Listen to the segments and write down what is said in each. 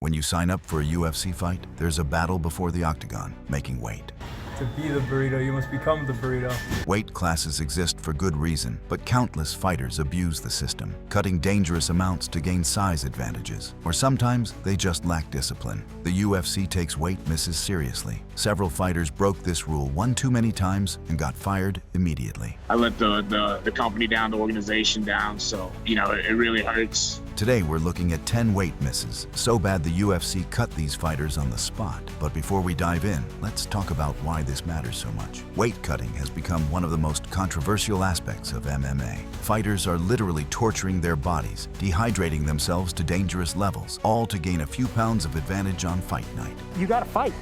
When you sign up for a UFC fight, there's a battle before the octagon, making weight. To be the burrito, you must become the burrito. Weight classes exist for good reason, but countless fighters abuse the system, cutting dangerous amounts to gain size advantages. Or sometimes they just lack discipline. The UFC takes weight misses seriously. Several fighters broke this rule one too many times and got fired immediately. I let the company down, the organization down, so, it really hurts. Today we're looking at 10 weight misses. So bad the UFC cut these fighters on the spot. But before we dive in, let's talk about why this matters so much. Weight cutting has become one of the most controversial aspects of MMA. Fighters are literally torturing their bodies, dehydrating themselves to dangerous levels, all to gain a few pounds of advantage on fight night. You gotta fight.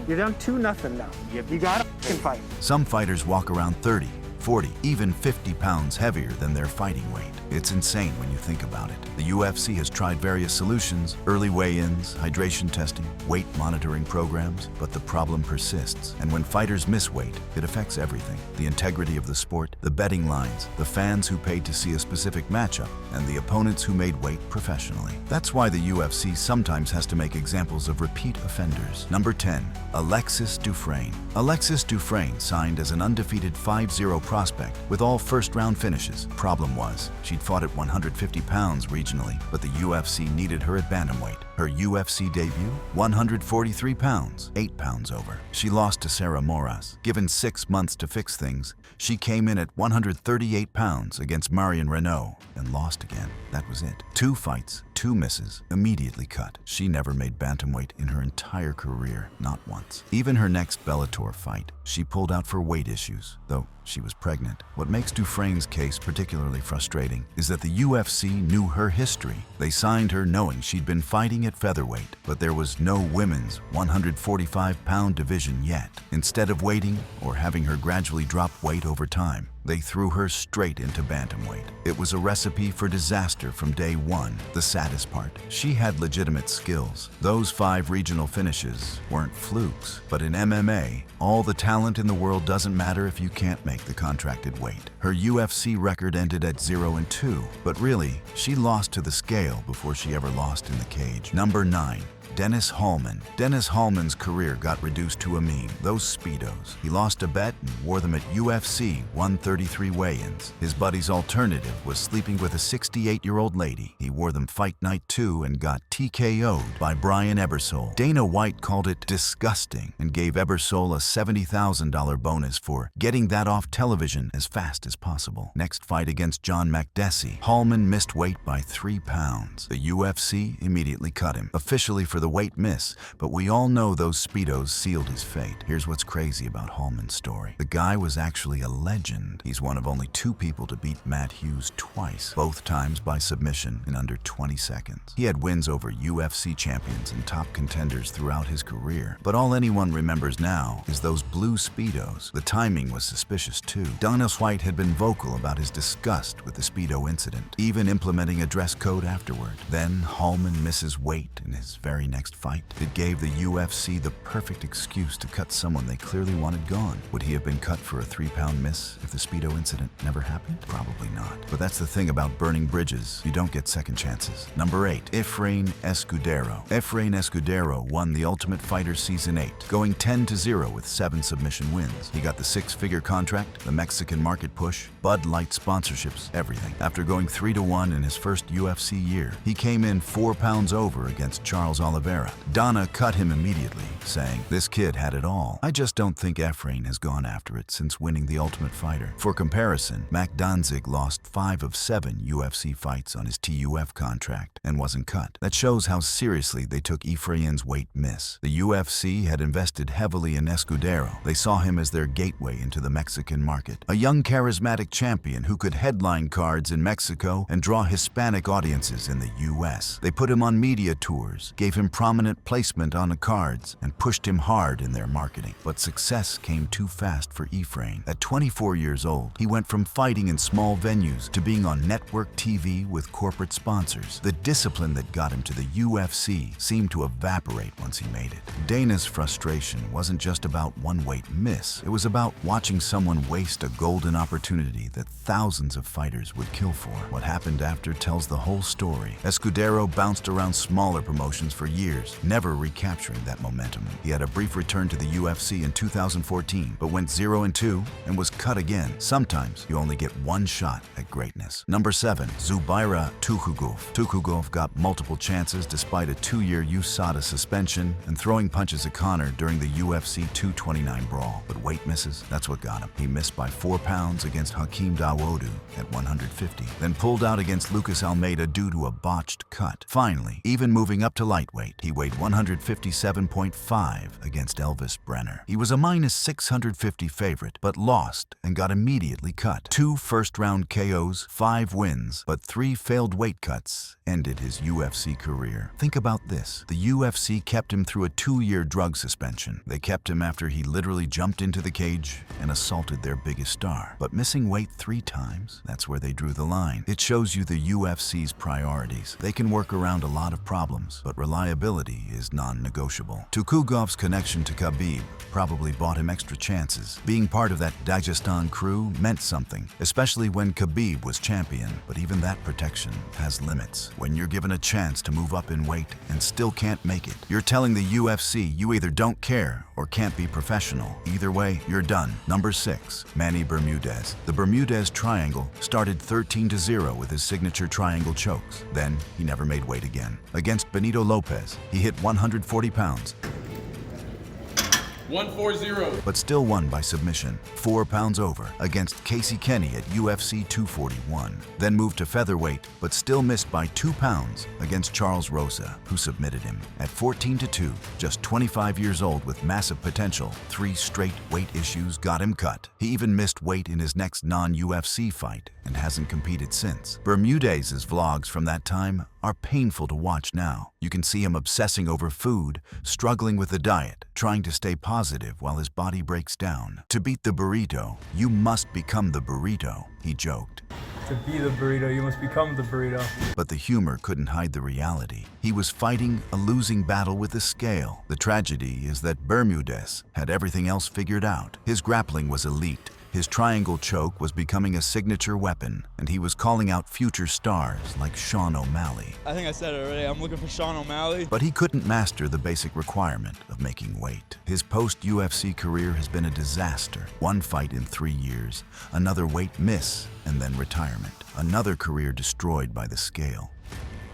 You're down 2-0 now. You gotta fight. Some fighters walk around 30, 40, even 50 pounds heavier than their fighting weight. It's insane when you think about it. The UFC has tried various solutions, early weigh-ins, hydration testing, weight monitoring programs, but the problem persists. And when fighters miss weight, it affects everything. The integrity of the sport, the betting lines, the fans who paid to see a specific matchup, and the opponents who made weight professionally. That's why the UFC sometimes has to make examples of repeat offenders. Number 10, Alexis Dufresne. Alexis Dufresne signed as an undefeated 5-0 prospect with all first-round finishes. Problem was, she'd fought at 150 pounds regionally, but the UFC needed her at bantamweight. Her UFC debut, 143 pounds, 8 pounds over. She lost to Sarah Moras. Given 6 months to fix things, she came in at 138 pounds against Marion Renault and lost again. That was it. 2 fights, 2 misses, immediately cut. She never made bantamweight in her entire career, not once. Even her next Bellator fight, she pulled out for weight issues, though she was pregnant. What makes Dufresne's case particularly frustrating is that the UFC knew her history. They signed her knowing she'd been fighting at featherweight, but there was no women's 145-pound division yet. Instead of waiting or having her gradually drop weight over time, they threw her straight into bantamweight. It was a recipe for disaster from day one. The saddest part, she had legitimate skills. Those 5 regional finishes weren't flukes. But in MMA, all the talent in the world doesn't matter if you can't make the contracted weight. Her UFC record ended at 0-2, but really, she lost to the scale before she ever lost in the cage. Number 9. Dennis Hallman. Dennis Hallman's career got reduced to a meme, those Speedos. He lost a bet and wore them at UFC 133 weigh-ins. His buddy's alternative was sleeping with a 68-year-old lady. He wore them fight night 2 and got TKO'd by Brian Ebersole. Dana White called it disgusting and gave Ebersole a $70,000 bonus for getting that off television as fast as possible. Next fight against John Makdessi, Hallman missed weight by 3 pounds. The UFC immediately cut him, officially for the weight miss, but we all know those Speedos sealed his fate. Here's what's crazy about Hallman's story. The guy was actually a legend. He's one of only 2 people to beat Matt Hughes twice, both times by submission in under 20 seconds. He had wins over UFC champions and top contenders throughout his career, but all anyone remembers now is those blue Speedos. The timing was suspicious too. Dennis White had been vocal about his disgust with the Speedo incident, even implementing a dress code afterward. Then Hallman misses weight in his very next fight. It gave the UFC the perfect excuse to cut someone they clearly wanted gone. Would he have been cut for a 3-pound miss if the Speedo incident never happened? Probably not. But that's the thing about burning bridges. You don't get second chances. Number 8. Efrain Escudero. Efrain Escudero won the Ultimate Fighter Season 8, going 10-0 with 7 submission wins. He got the 6-figure contract, the Mexican market push, Bud Light sponsorships, everything. After going 3-1 in his first UFC year, he came in 4 pounds over against Charles Oliveira. Dana cut him immediately, saying, "This kid had it all." I just don't think Efrain has gone after it since winning the Ultimate Fighter. For comparison, Mac Danzig lost 5 of 7 UFC fights on his TUF contract and wasn't cut. That shows how seriously they took Efrain's weight miss. The UFC had invested heavily in Escudero. They saw him as their gateway into the Mexican market. A young charismatic champion who could headline cards in Mexico and draw Hispanic audiences in the US. They put him on media tours, gave him prominent placement on the cards, and pushed him hard in their marketing. But success came too fast for Efrain. At 24 years old, he went from fighting in small venues to being on network TV with corporate sponsors. The discipline that got him to the UFC seemed to evaporate once he made it. Dana's frustration wasn't just about one weight miss. It was about watching someone waste a golden opportunity that thousands of fighters would kill for. What happened after tells the whole story. Escudero bounced around smaller promotions for years years, never recapturing that momentum. He had a brief return to the UFC in 2014, but went 0-2 and was cut again. Sometimes you only get one shot at greatness. Number 7, Zubaira Tukhugov. Tukhugov got multiple chances despite a 2-year USADA suspension and throwing punches at Conor during the UFC 229 brawl. But weight misses, that's what got him. He missed by 4 pounds against Hakeem Dawodu at 150, then pulled out against Lucas Almeida due to a botched cut. Finally, even moving up to lightweight, he weighed 157.5 against Elvis Brenner. He was a minus 650 favorite, but lost and got immediately cut. 2 first-round KOs, 5 wins, but 3 failed weight cuts ended his UFC career. Think about this. The UFC kept him through a 2-year drug suspension. They kept him after he literally jumped into the cage and assaulted their biggest star. But missing weight 3 times, that's where they drew the line. It shows you the UFC's priorities. They can work around a lot of problems, but reliability is non-negotiable. Tukhugov's connection to Khabib probably bought him extra chances. Being part of that Dagestan crew meant something, especially when Khabib was champion. But even that protection has limits. When you're given a chance to move up in weight and still can't make it, you're telling the UFC you either don't care or can't be professional. Either way, you're done. Number 6, Manny Bermudez. The Bermudez Triangle started 13-0 with his signature triangle chokes. Then, he never made weight again. Against Benito Lopez, he hit 140 pounds. 140. But still won by submission, 4 pounds over, against Casey Kenny at UFC 241. Then moved to featherweight, but still missed by 2 pounds against Charles Rosa, who submitted him. At 14-2, just 25 years old with massive potential, 3 straight weight issues got him cut. He even missed weight in his next non-UFC fight and hasn't competed since. Bermudez's vlogs from that time are painful to watch now. You can see him obsessing over food, struggling with the diet, trying to stay positive while his body breaks down. To beat the burrito, you must become the burrito, he joked. To be the burrito, you must become the burrito. But the humor couldn't hide the reality. He was fighting a losing battle with the scale. The tragedy is that Bermudez had everything else figured out. His grappling was elite. His triangle choke was becoming a signature weapon, and he was calling out future stars like Sean O'Malley. I think I said it already. I'm looking for Sean O'Malley. But he couldn't master the basic requirement of making weight. His post-UFC career has been a disaster. 1 fight in 3 years, another weight miss, and then retirement. Another career destroyed by the scale.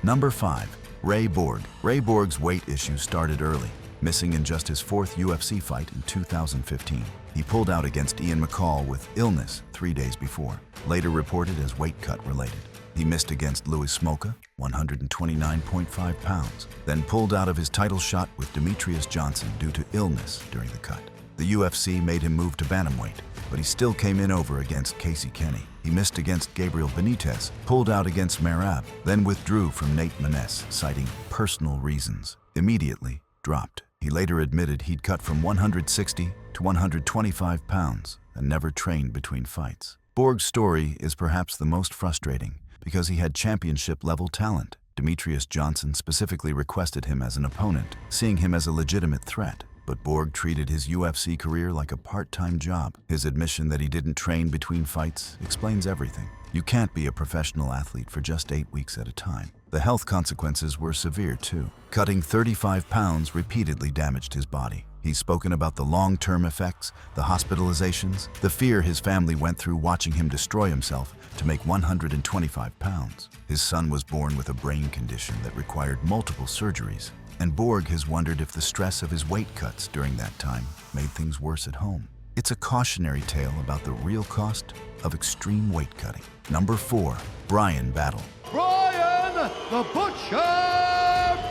Number 5, Ray Borg. Ray Borg's weight issues started early, missing in just his 4th UFC fight in 2015. He pulled out against Ian McCall with illness 3 days before, later reported as weight cut related. He missed against Louis Smolka, 129.5 pounds, then pulled out of his title shot with Demetrius Johnson due to illness during the cut. The UFC made him move to bantamweight, but he still came in over against Casey Kenny. He missed against Gabriel Benitez, pulled out against Merab, then withdrew from Nate Maness, citing personal reasons. Immediately dropped. He later admitted he'd cut from 160 to 125 pounds and never trained between fights. Borg's story is perhaps the most frustrating because he had championship-level talent. Demetrius Johnson specifically requested him as an opponent, seeing him as a legitimate threat. But Borg treated his UFC career like a part-time job. His admission that he didn't train between fights explains everything. You can't be a professional athlete for just 8 weeks at a time. The health consequences were severe too. Cutting 35 pounds repeatedly damaged his body. He's spoken about the long-term effects, the hospitalizations, the fear his family went through watching him destroy himself to make 125 pounds. His son was born with a brain condition that required multiple surgeries, and Borg has wondered if the stress of his weight cuts during that time made things worse at home. It's a cautionary tale about the real cost of extreme weight cutting. Number 4, Bryan Battle. Bryan the Butcher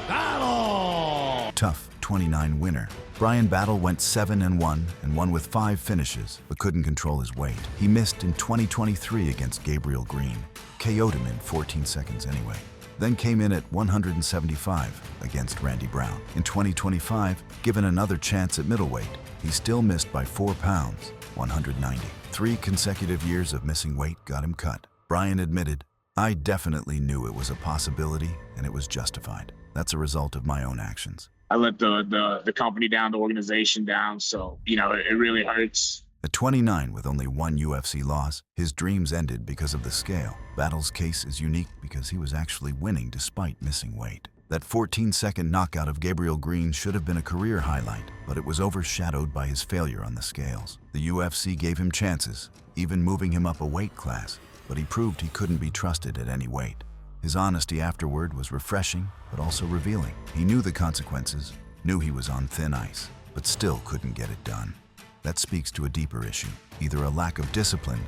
Battle! Tough 29 winner. Bryan Battle went 7-1 and won with 5 finishes, but couldn't control his weight. He missed in 2023 against Gabriel Green, KO'd him in 14 seconds anyway. Then came in at 175 against Randy Brown. In 2025, given another chance at middleweight, he still missed by 4 pounds, 190. 3 consecutive years of missing weight got him cut. Bryan admitted, "I definitely knew it was a possibility and it was justified. That's a result of my own actions." I let the company down, the organization down. So, it really hurts. At 29, with only 1 UFC loss, his dreams ended because of the scale. Battle's case is unique because he was actually winning despite missing weight. That 14-second knockout of Gabriel Green should have been a career highlight, but it was overshadowed by his failure on the scales. The UFC gave him chances, even moving him up a weight class, but he proved he couldn't be trusted at any weight. His honesty afterward was refreshing, but also revealing. He knew the consequences, knew he was on thin ice, but still couldn't get it done. That speaks to a deeper issue, either a lack of discipline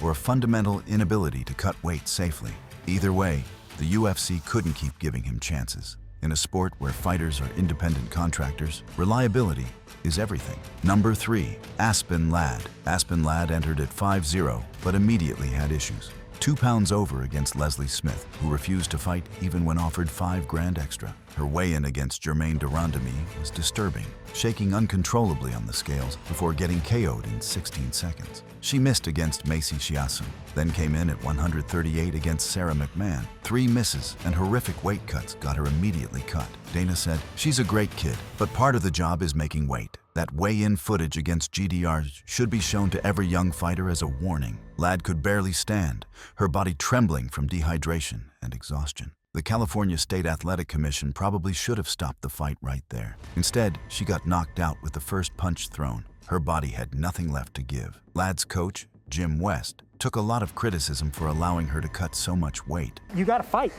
or a fundamental inability to cut weight safely. Either way, the UFC couldn't keep giving him chances. In a sport where fighters are independent contractors, reliability is everything. Number 3, Aspen Ladd. Aspen Ladd entered at 5-0, but immediately had issues. 2 pounds over against Leslie Smith, who refused to fight even when offered $5 grand extra. Her weigh-in against Germaine de Randamie was disturbing, shaking uncontrollably on the scales before getting KO'd in 16 seconds. She missed against Macy Chiasson, then came in at 138 against Sarah McMahon. 3 misses and horrific weight cuts got her immediately cut. Dana said, "She's a great kid, but part of the job is making weight. That weigh-in footage against GDR should be shown to every young fighter as a warning." Ladd could barely stand, her body trembling from dehydration and exhaustion. The California State Athletic Commission probably should have stopped the fight right there. Instead, she got knocked out with the first punch thrown. Her body had nothing left to give. Ladd's coach, Jim West, took a lot of criticism for allowing her to cut so much weight. You gotta fight.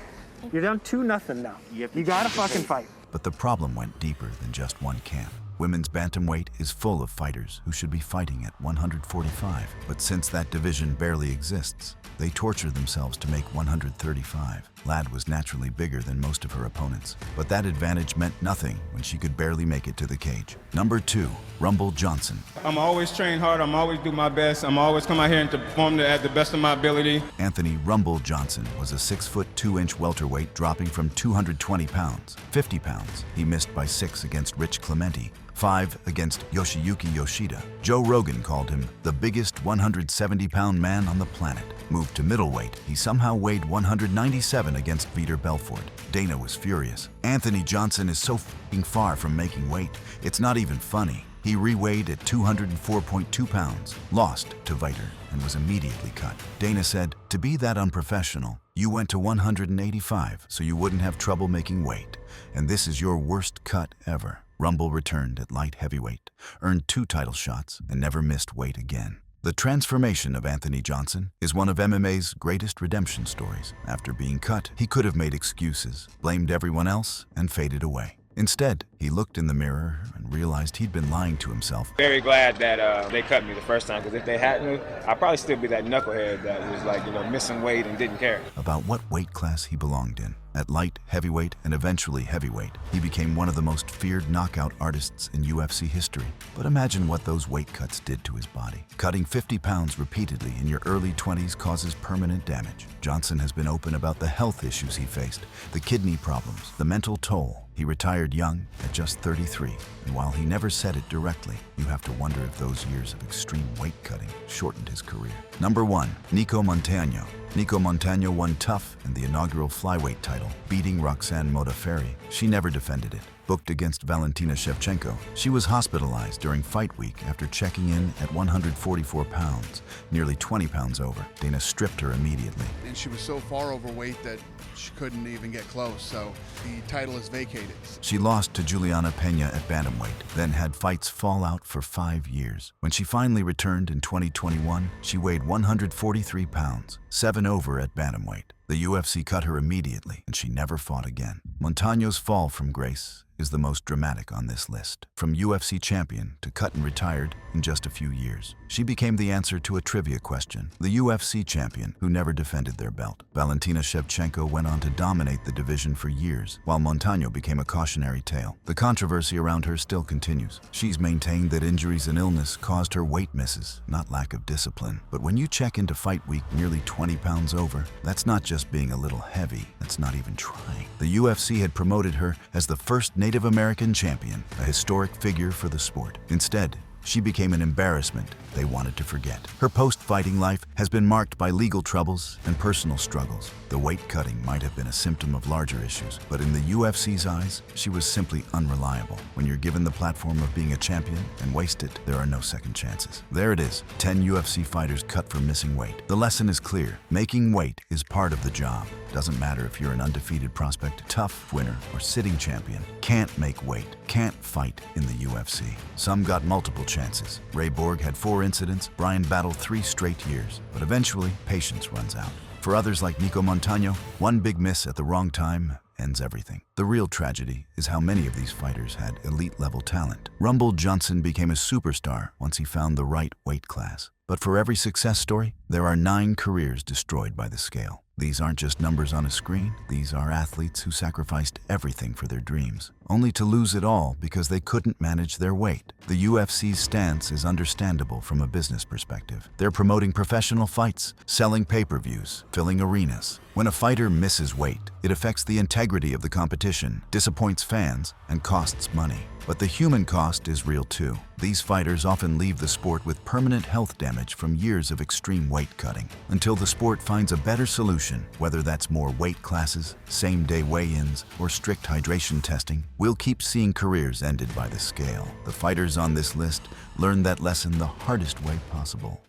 You're down 2-0 now. You gotta fucking fight. But the problem went deeper than just one camp. Women's bantamweight is full of fighters who should be fighting at 145. But since that division barely exists, they torture themselves to make 135. Ladd was naturally bigger than most of her opponents, but that advantage meant nothing when she could barely make it to the cage. Number 2, Rumble Johnson. I'm always train hard, I'm always do my best, I'm always come out here and to perform at the best of my ability. Anthony Rumble Johnson was a 6' 2" welterweight dropping from 220 pounds. 50 pounds, he missed by 6 against Rich Clemente, 5 against Yoshiyuki Yoshida. Joe Rogan called him the biggest 170-pound man on the planet. Moved to middleweight, he somehow weighed 197 against Vitor Belfort. Dana was furious. Anthony Johnson is so f***ing far from making weight, it's not even funny. He re-weighed at 204.2 pounds, lost to Vitor, and was immediately cut. Dana said, "To be that unprofessional, you went to 185 so you wouldn't have trouble making weight, and this is your worst cut ever." Rumble returned at light heavyweight, earned 2 title shots, and never missed weight again. The transformation of Anthony Johnson is one of MMA's greatest redemption stories. After being cut, he could have made excuses, blamed everyone else, and faded away. Instead, he looked in the mirror and realized he'd been lying to himself. Very glad that they cut me the first time, because if they hadn't, I'd probably still be that knucklehead that was like, missing weight and didn't care. About what weight class he belonged in. At light, heavyweight, and eventually heavyweight, he became one of the most feared knockout artists in UFC history. But imagine what those weight cuts did to his body. Cutting 50 pounds repeatedly in your early 20s causes permanent damage. Johnson has been open about the health issues he faced, the kidney problems, the mental toll. He retired young at just 33, and while he never said it directly, you have to wonder if those years of extreme weight cutting shortened his career. Number 1, Nico Montano. Nico Montano won TUF and the inaugural flyweight title, beating Roxanne Modafferi. She never defended it. Booked against Valentina Shevchenko, she was hospitalized during fight week after checking in at 144 pounds, nearly 20 pounds over. Dana stripped her immediately. And she was so far overweight that she couldn't even get close, so the title is vacated. She lost to Juliana Pena at bantamweight, then had fights fall out for 5 years. When she finally returned in 2021, she weighed 143 pounds, 7 over at bantamweight. The UFC cut her immediately, and she never fought again. Montano's fall from grace is the most dramatic on this list. From UFC champion to cut and retired in just a few years, she became the answer to a trivia question. The UFC champion who never defended their belt. Valentina Shevchenko went on to dominate the division for years, while Montano became a cautionary tale. The controversy around her still continues. She's maintained that injuries and illness caused her weight misses, not lack of discipline. But when you check into fight week nearly 20 pounds over, that's not just being a little heavy, that's not even trying. The UFC had promoted her as the first Native American champion, a historic figure for the sport. Instead, she became an embarrassment they wanted to forget. Her post-fighting life has been marked by legal troubles and personal struggles. The weight cutting might have been a symptom of larger issues, but in the UFC's eyes, she was simply unreliable. When you're given the platform of being a champion and waste it, there are no second chances. There it is, 10 UFC fighters cut for missing weight. The lesson is clear. Making weight is part of the job. Doesn't matter if you're an undefeated prospect, tough winner, or sitting champion. Can't make weight, can't fight in the UFC. Some got multiple chances. Ray Borg had 4 incidents, Bryan Battle 3 straight years. But eventually, patience runs out. For others like Nico Montano, one big miss at the wrong time ends everything. The real tragedy is how many of these fighters had elite-level talent. Rumble Johnson became a superstar once he found the right weight class. But for every success story, there are 9 careers destroyed by the scale. These aren't just numbers on a screen. These are athletes who sacrificed everything for their dreams, only to lose it all because they couldn't manage their weight. The UFC's stance is understandable from a business perspective. They're promoting professional fights, selling pay-per-views, filling arenas. When a fighter misses weight, it affects the integrity of the competition, disappoints fans, and costs money. But the human cost is real too. These fighters often leave the sport with permanent health damage from years of extreme weight cutting. Until the sport finds a better solution, whether that's more weight classes, same-day weigh-ins, or strict hydration testing, we'll keep seeing careers ended by the scale. The fighters on this list learned that lesson the hardest way possible.